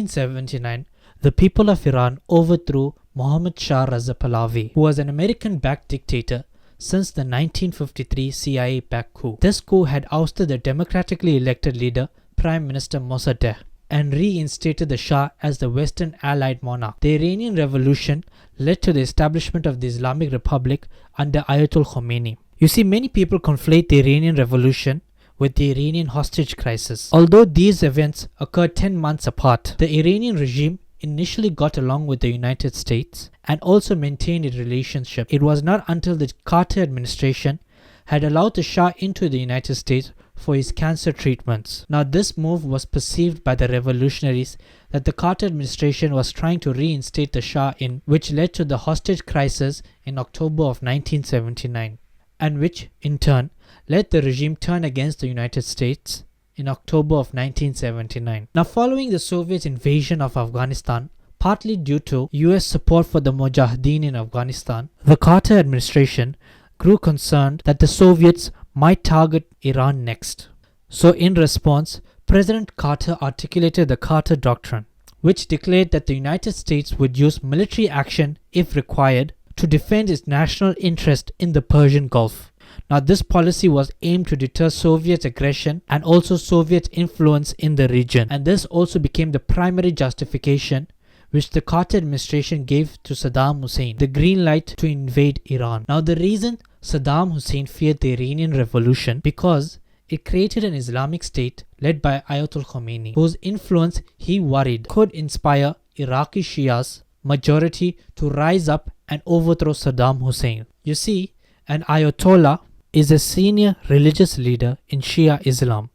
1979, the people of Iran overthrew Mohammad Shah Pahlavi, who was an American-backed dictator since the 1953 CIA-backed coup. This coup had ousted the democratically elected leader, Prime Minister Mossadegh, and reinstated the Shah as the Western allied monarch. The Iranian Revolution led to the establishment of the Islamic Republic under Ayatollah Khomeini. You see, many people conflate the Iranian Revolution with the Iranian hostage crisis. Although these events occurred 10 months apart, the Iranian regime initially got along with the United States and also maintained a relationship. It was not until the Carter administration had allowed the Shah into the United States for his cancer treatments. Now, this move was perceived by the revolutionaries that the Carter administration was trying to reinstate the Shah in, which led to the hostage crisis in October of 1979, and which, in turn, let the regime turn against the United States in October of 1979. Now, following the Soviet invasion of Afghanistan, partly due to US support for the Mujahideen in Afghanistan, the Carter administration grew concerned that the Soviets might target Iran next. So in response, President Carter articulated the Carter Doctrine, which declared that the United States would use military action if required to defend its national interest in the Persian Gulf. Now, this policy was aimed to deter Soviet aggression and also Soviet influence in the region, and this also became the primary justification which the Carter administration gave to Saddam Hussein, the green light to invade Iran. Now, the reason Saddam Hussein feared the Iranian Revolution because it created an Islamic state led by Ayatollah Khomeini, whose influence he worried could inspire Iraqi Shia's majority to rise up and overthrow Saddam Hussein. You see, an Ayatollah is a senior religious leader in Shia Islam,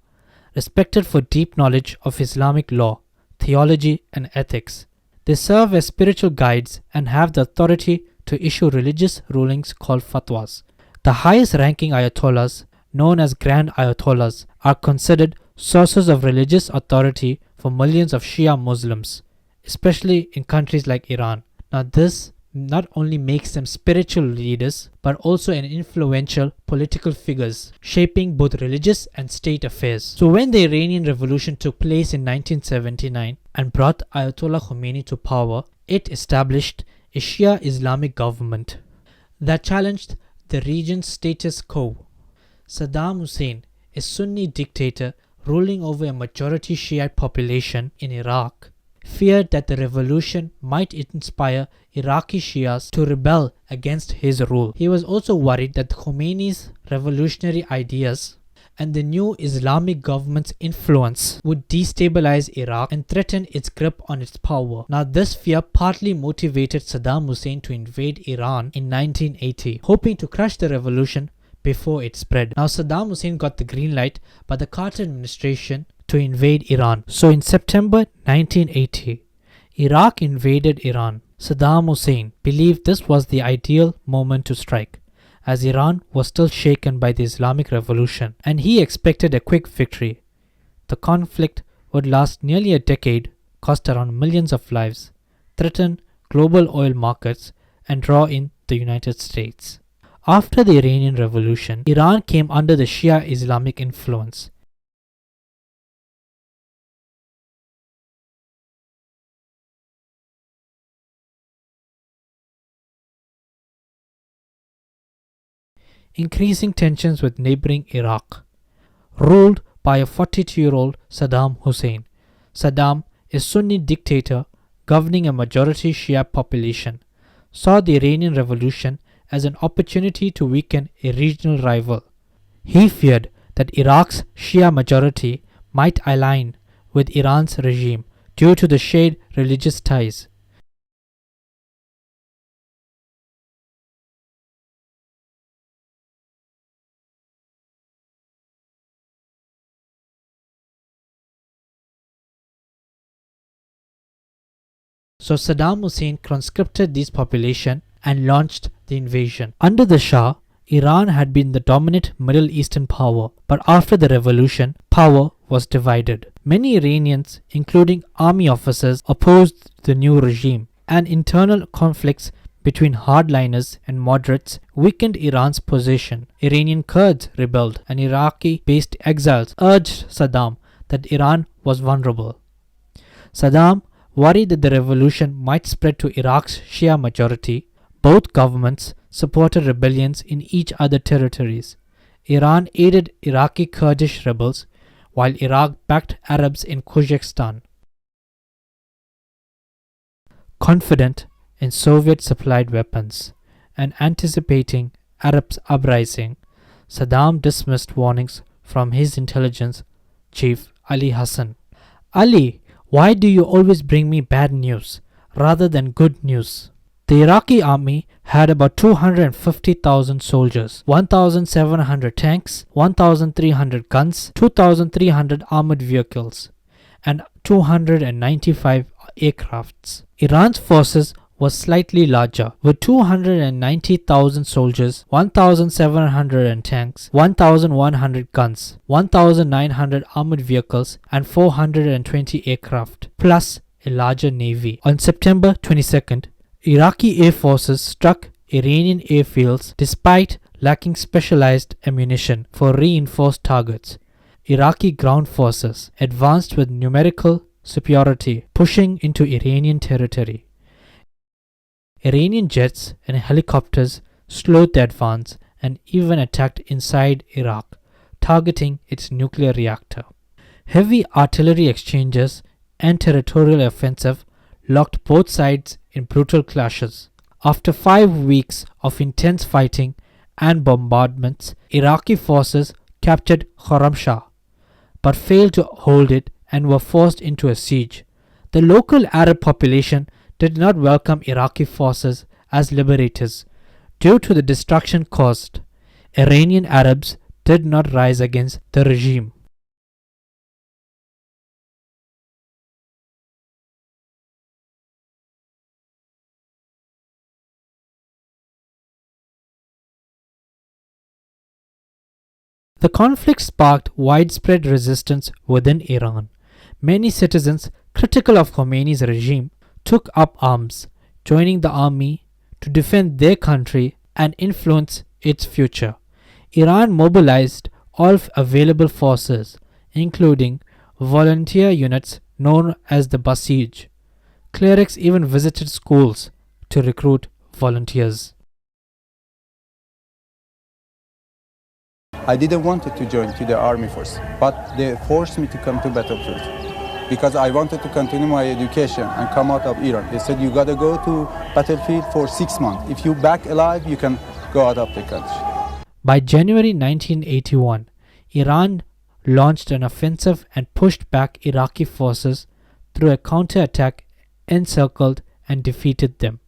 respected for deep knowledge of Islamic law, theology, and ethics. They serve as spiritual guides and have the authority to issue religious rulings called fatwas. The highest ranking Ayatollahs, known as Grand Ayatollahs, are considered sources of religious authority for millions of Shia Muslims, especially in countries like Iran. Now, this not only makes them spiritual leaders, but also an influential political figures, shaping both religious and state affairs. So when the Iranian Revolution took place in 1979 and brought Ayatollah Khomeini to power, it established a Shia Islamic government that challenged the region's status quo. Saddam Hussein, a Sunni dictator ruling over a majority Shiite population in Iraq, feared that the revolution might inspire Iraqi Shias to rebel against his rule. He was also worried that Khomeini's revolutionary ideas and the new Islamic government's influence would destabilize Iraq and threaten its grip on its power. Now, this fear partly motivated Saddam Hussein to invade Iran in 1980, hoping to crush the revolution before it spread. Now, Saddam Hussein got the green light by the Carter administration to invade Iran. So in September 1980, Iraq invaded Iran. Saddam Hussein believed this was the ideal moment to strike, as Iran was still shaken by the Islamic Revolution, and he expected a quick victory. The conflict would last nearly a decade, cost around millions of lives, threaten global oil markets, and draw in the United States. After the Iranian Revolution, Iran came under the Shia Islamic influence. Increasing tensions with neighboring Iraq, ruled by a 42-year-old Saddam Hussein. Saddam, a Sunni dictator governing a majority Shia population, saw the Iranian Revolution as an opportunity to weaken a regional rival. He feared that Iraq's Shia majority might align with Iran's regime due to the shared religious ties. So Saddam Hussein conscripted this population and launched the invasion. Under the Shah, Iran had been the dominant Middle Eastern power, but after the revolution, power was divided. Many Iranians, including army officers, opposed the new regime, and internal conflicts between hardliners and moderates weakened Iran's position. Iranian Kurds rebelled, and Iraqi-based exiles urged Saddam that Iran was vulnerable. Saddam worried that the revolution might spread to Iraq's Shia majority, both governments supported rebellions in each other territories. Iran aided Iraqi Kurdish rebels, while Iraq backed Arabs in Kyrgyzstan. Confident in Soviet-supplied weapons and anticipating Arabs' uprising, Saddam dismissed warnings from his intelligence chief Ali Hassan. "Ali, why do you always bring me bad news rather than good news?" The Iraqi army had about 250,000 soldiers, 1,700 tanks, 1,300 guns, 2,300 armored vehicles, and 295 aircrafts. Iran's forces was slightly larger, with 290,000 soldiers, 1,700 tanks, 1,100 guns, 1,900 armored vehicles, and 420 aircraft, plus a larger navy. On September 22nd, Iraqi air forces struck Iranian airfields despite lacking specialized ammunition for reinforced targets. Iraqi ground forces advanced with numerical superiority, pushing into Iranian territory. Iranian jets and helicopters slowed the advance and even attacked inside Iraq, targeting its nuclear reactor. Heavy artillery exchanges and territorial offensive locked both sides in brutal clashes. After 5 weeks of intense fighting and bombardments, Iraqi forces captured Khorramshahr, but failed to hold it and were forced into a siege. The local Arab population did not welcome Iraqi forces as liberators due to the destruction caused. Iranian Arabs did not rise against the regime. The conflict sparked widespread resistance within Iran. Many citizens critical of Khomeini's regime took up arms, joining the army to defend their country and influence its future. Iran mobilized all available forces, including volunteer units known as the Basij. Clerics even visited schools to recruit volunteers. I didn't want to join to the army force, but they forced me to come to battlefield because I wanted to continue my education and come out of Iran. They said, you gotta go to battlefield for 6 months. If you back alive, you can go out of the country. By January 1981, Iran launched an offensive and pushed back Iraqi forces through a counterattack, encircled and defeated them.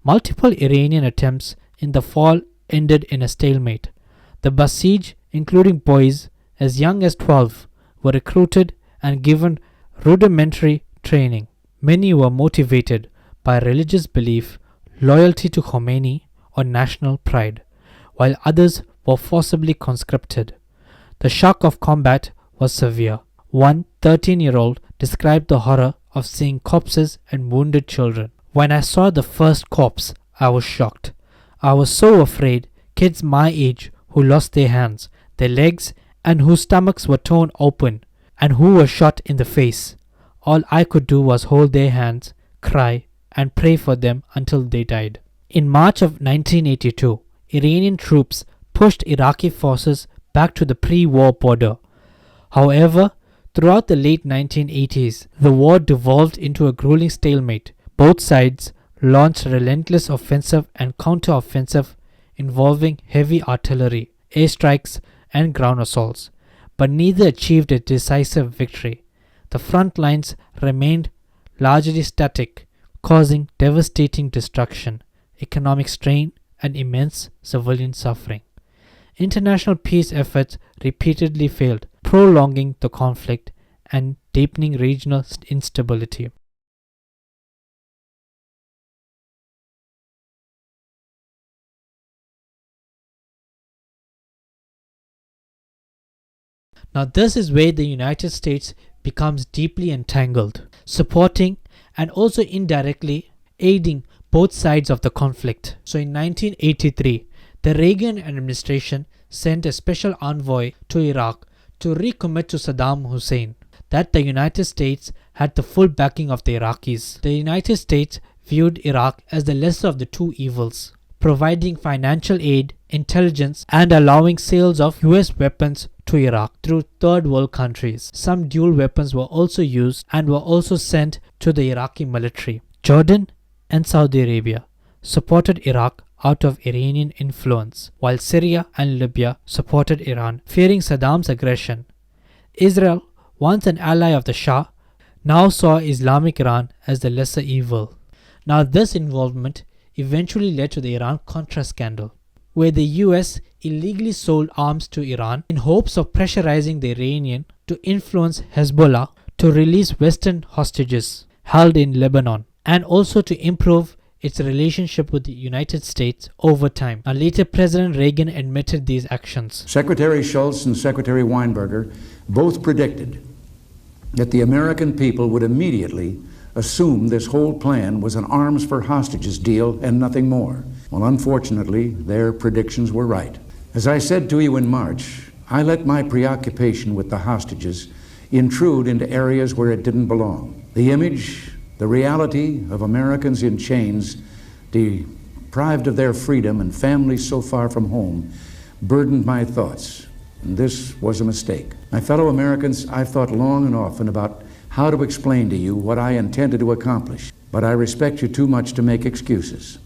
Multiple Iranian attempts in the fall ended in a stalemate. The Basij, including boys as young as 12, were recruited and given rudimentary training. Many were motivated by religious belief, loyalty to Khomeini, or national pride, while others were forcibly conscripted. The shock of combat was severe. One 13-year-old described the horror of seeing corpses and wounded children. "When I saw the first corpse, I was shocked. I was so afraid. Kids my age who lost their hands, their legs, and whose stomachs were torn open, and who were shot in the face. All I could do was hold their hands, cry, and pray for them until they died." In March of 1982, Iranian troops pushed Iraqi forces back to the pre-war border. However, throughout the late 1980s, the war devolved into a grueling stalemate. Both sides launched relentless offensive and counter-offensive involving heavy artillery, airstrikes, and ground assaults, but neither achieved a decisive victory. The front lines remained largely static, causing devastating destruction, economic strain, and immense civilian suffering. International peace efforts repeatedly failed, prolonging the conflict and deepening regional instability. Now this is where the United States becomes deeply entangled, supporting and also indirectly aiding both sides of the conflict. So in 1983, the Regen administration sent a special envoy to Iraq to recommit to Saddam Hussein. that the United States had the full backing of the Iraqis. The United States viewed Iraq as the lesser of the two evils, providing financial aid, intelligence, and allowing sales of US weapons to Iraq through third world countries. Some dual weapons were also used and were also sent to the Iraqi military. Jordan and Saudi Arabia supported Iraq out of Iranian influence, while Syria and Libya supported Iran, fearing Saddam's aggression. Israel, once an ally of the Shah, now saw Islamic Iran as the lesser evil. Now this involvement eventually led to the Iran-Contra scandal, where the US illegally sold arms to Iran in hopes of pressurizing the Iranian to influence Hezbollah to release Western hostages held in Lebanon, and also to improve its relationship with the United States over time. Now, later President Regen admitted these actions. Secretary Shultz and Secretary Weinberger both predicted that the American people would immediately assume this whole plan was an arms for hostages deal and nothing more. Well, unfortunately, their predictions were right. As I said to you in March, I let my preoccupation with the hostages intrude into areas where it didn't belong. The image, the reality of Americans in chains, deprived of their freedom and families so far from home, burdened my thoughts, and this was a mistake. My fellow Americans, I've thought long and often about how to explain to you what I intended to accomplish, but I respect you too much to make excuses.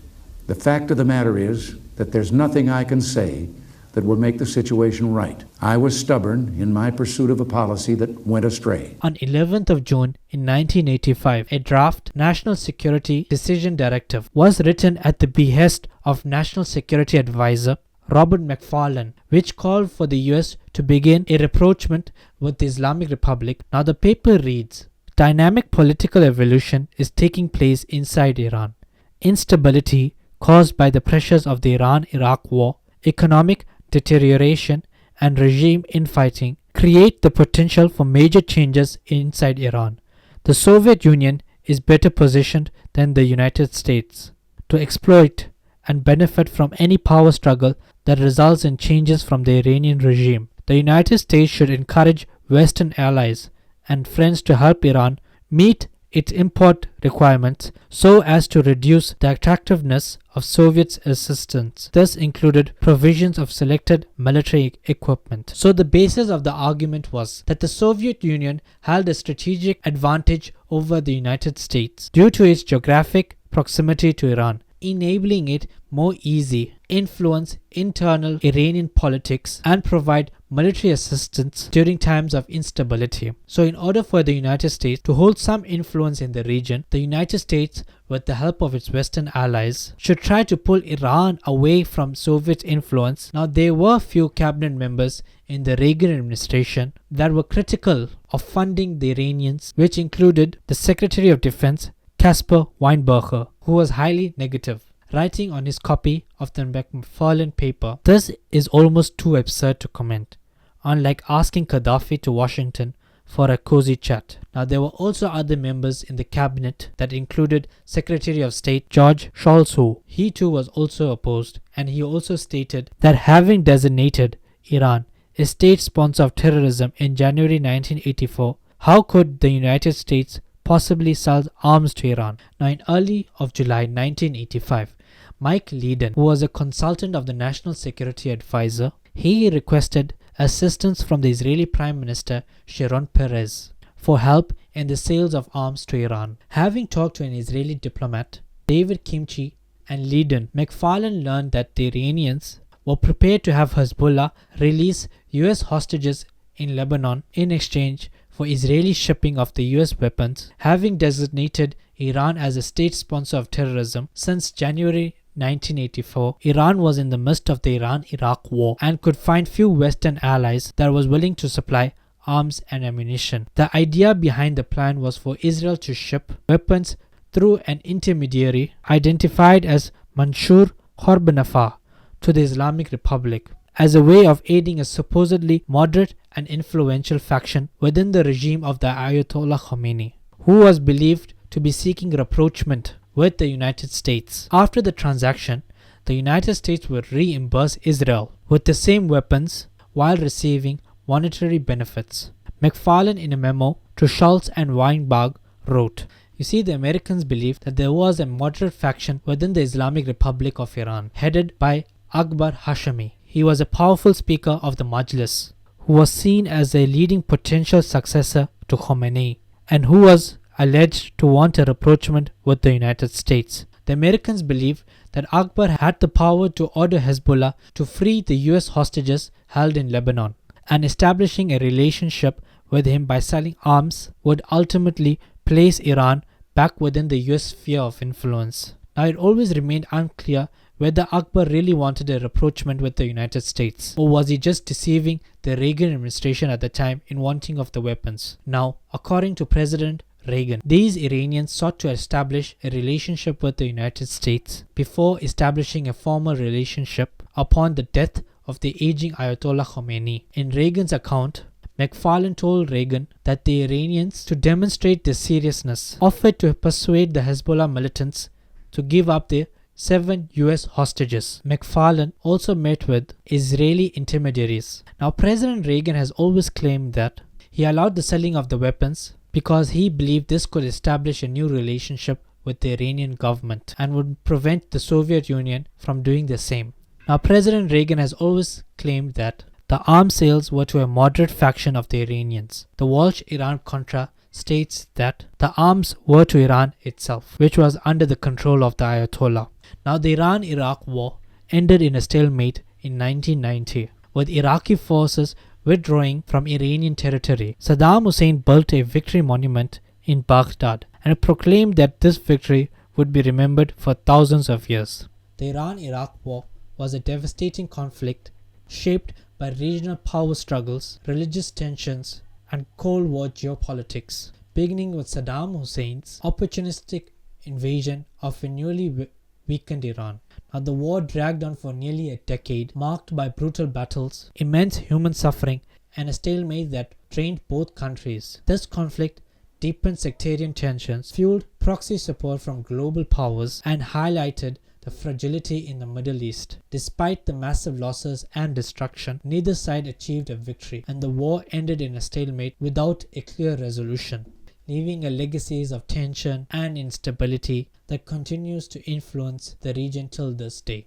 The fact of the matter is that there's nothing I can say that will make the situation right. I was stubborn in my pursuit of a policy that went astray. On 11th of June in 1985, a draft National Security Decision Directive was written at the behest of National Security Advisor Robert McFarlane, which called for the US to begin a rapprochement with the Islamic Republic. Now the paper reads, "Dynamic political evolution is taking place inside Iran. Instability caused by the pressures of the Iran-Iraq war, economic deterioration, and regime infighting create the potential for major changes inside Iran. The Soviet Union is better positioned than the United States to exploit and benefit from any power struggle that results in changes from the Iranian regime. The United States should encourage Western allies and friends to help Iran meet its import requirements so as to reduce the attractiveness of Soviet assistance. This included provisions of selected military equipment." So the basis of the argument was that the Soviet Union held a strategic advantage over the United States due to its geographic proximity to Iran, enabling it more easy influence internal Iranian politics and provide military assistance during times of instability. So in order for the United States to hold some influence in the region, the United States, with the help of its Western allies, should try to pull Iran away from Soviet influence. Now there were few cabinet members in the Reagan administration that were critical of funding the Iranians, which included the Secretary of Defense Caspar Weinberger, who was highly negative, writing on his copy of the McFarlane paper, "This is almost too absurd to comment, unlike asking Gaddafi to Washington for a cozy chat." Now there were also other members in the cabinet that included Secretary of State George Shultz. He too was also opposed, and he also stated that having designated Iran a state sponsor of terrorism in January 1984, how could the United States possibly sells arms to Iran? Now in early of July 1985, Mike Leiden, who was a consultant of the National Security Advisor, he requested assistance from the Israeli Prime Minister Sharon Peres for help in the sales of arms to Iran. Having talked to an Israeli diplomat, David Kimchi, and Leiden, McFarlane learned that the Iranians were prepared to have Hezbollah release US hostages in Lebanon in exchange for Israeli shipping of the US weapons. Having designated Iran as a state sponsor of terrorism since January 1984, Iran was in the midst of the Iran-Iraq war and could find few Western allies that was willing to supply arms and ammunition. The idea behind the plan was for Israel to ship weapons through an intermediary identified as Mansur Horbenafar to the Islamic Republic, as a way of aiding a supposedly moderate and influential faction within the regime of the Ayatollah Khomeini, who was believed to be seeking rapprochement with the United States. After the transaction, the United States would reimburse Israel with the same weapons while receiving monetary benefits. McFarlane, in a memo to Schultz and Weinberg wrote, "You see, the Americans believed that there was a moderate faction within the Islamic Republic of Iran, headed by Akbar Hashemi. He was a powerful speaker of the Majlis, who was seen as a leading potential successor to Khomeini, and who was alleged to want a rapprochement with the United States. The Americans believed that Akbar had the power to order Hezbollah to free the US hostages held in Lebanon, and establishing a relationship with him by selling arms would ultimately place Iran back within the US sphere of influence." Now, it always remained unclear whether Akbar really wanted a rapprochement with the United States, or was he just deceiving the Reagan administration at the time in wanting of the weapons. Now, according to President Regen, these Iranians sought to establish a relationship with the United States before establishing a formal relationship upon the death of the aging Ayatollah Khomeini. In Regen's account, McFarlane told Regen that the Iranians, to demonstrate their seriousness, offered to persuade the Hezbollah militants to give up their 7 US hostages. McFarlane also met with Israeli intermediaries. Now, President Regen has always claimed that he allowed the selling of the weapons because he believed this could establish a new relationship with the Iranian government and would prevent the Soviet Union from doing the same. Now, President Regen has always claimed that the arms sales were to a moderate faction of the Iranians. The Walsh Iran-Contra states that the arms were to Iran itself, which was under the control of the Ayatollah. Now, the Iran-Iraq war ended in a stalemate in 1990, with Iraqi forces withdrawing from Iranian territory. Saddam Hussein built a victory monument in Baghdad and proclaimed that this victory would be remembered for thousands of years. The Iran-Iraq war was a devastating conflict shaped by regional power struggles, religious tensions, and Cold War geopolitics, beginning with Saddam Hussein's opportunistic invasion of a newly weakened Iran. Now, the war dragged on for nearly a decade, marked by brutal battles, immense human suffering, and a stalemate that drained both countries. This conflict deepened sectarian tensions, fueled proxy support from global powers, and highlighted the fragility in the Middle East. Despite the massive losses and destruction, neither side achieved a victory, and the war ended in a stalemate without a clear resolution, leaving a legacy of tension and instability that continues to influence the region till this day.